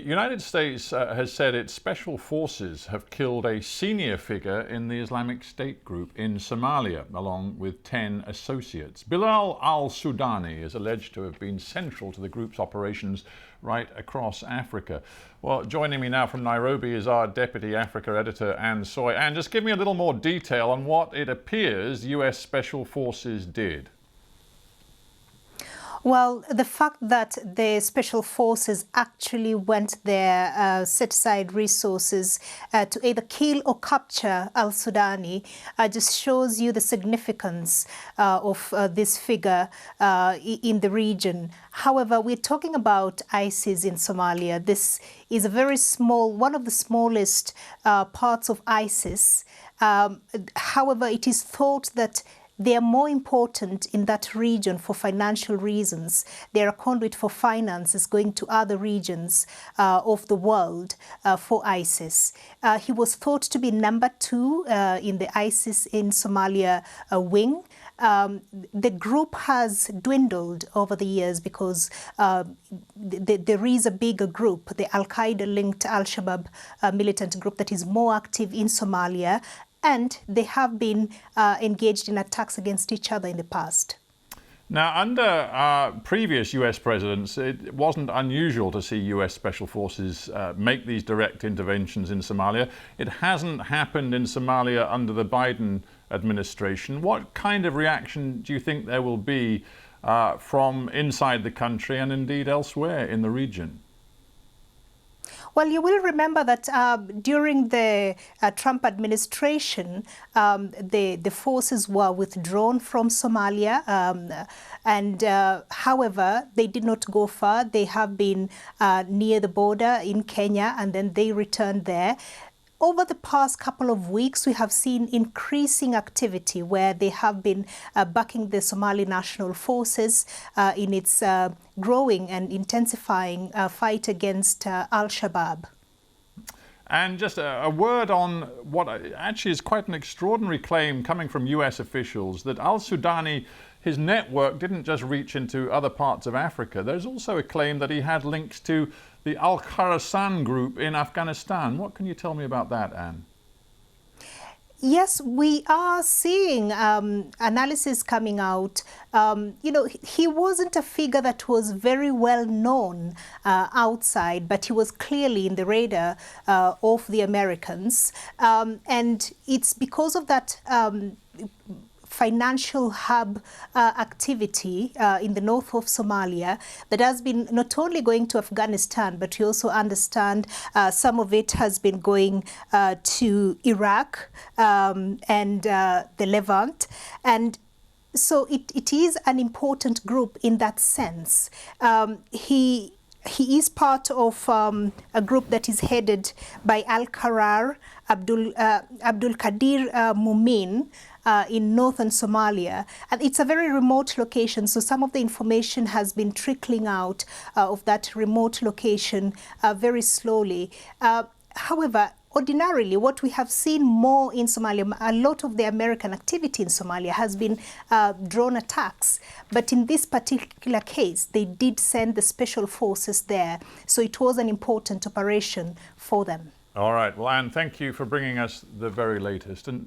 United States has said its special forces have killed a senior figure in the Islamic State group in Somalia, along with 10 associates. Bilal al-Sudani is alleged to have been central to the group's operations right across Africa. Well, joining me now from Nairobi is our Deputy Africa Editor, Anne Soy. Anne, just give me a little more detail on what it appears US Special Forces did. Well, the fact that the special forces actually went there, set aside resources to either kill or capture al-Sudani just shows you the significance of this figure in the region. However, we're talking about ISIS in Somalia. This is a very small, one of the smallest parts of ISIS. However, it is thought that they are more important in that region for financial reasons. They are a conduit for finances going to other regions of the world for ISIS. He was thought to be number 2 in the ISIS in Somalia wing. The group has dwindled over the years because there is a bigger group, the Al-Qaeda-linked Al-Shabaab militant group that is more active in Somalia, and they have been engaged in attacks against each other in the past. Now, under previous US presidents, it wasn't unusual to see US Special Forces make these direct interventions in Somalia. It hasn't happened in Somalia under the Biden administration. What kind of reaction do you think there will be from inside the country and indeed elsewhere in the region? Well, you will remember that during the Trump administration, the forces were withdrawn from Somalia, and however, they did not go far. They have been near the border in Kenya, and then they returned there. Over the past couple of weeks, we have seen increasing activity where they have been backing the Somali National Forces in its growing and intensifying fight against al-Shabaab. And just a word on what actually is quite an extraordinary claim coming from US officials, that al-Sudani, his network didn't just reach into other parts of Africa. There's also a claim that he had links to the al-Khorasan group in Afghanistan. What can you tell me about that, Anne? Yes, we are seeing analysis coming out. You know, he wasn't a figure that was very well known outside, but he was clearly in the radar of the Americans. And it's because of that financial hub activity in the north of Somalia that has been not only going to Afghanistan, but we also understand some of it has been going to Iraq and the Levant. And so it is an important group in that sense. He is part of a group that is headed by Al-Qarar Abdul Qadir Mumin in northern Somalia. And it's a very remote location, so some of the information has been trickling out of that remote location very slowly. However, ordinarily, what we have seen more in Somalia, a lot of the American activity in Somalia has been drone attacks. But in this particular case, they did send the special forces there. So it was an important operation for them. All right. Well, Anne, thank you for bringing us the very latest. And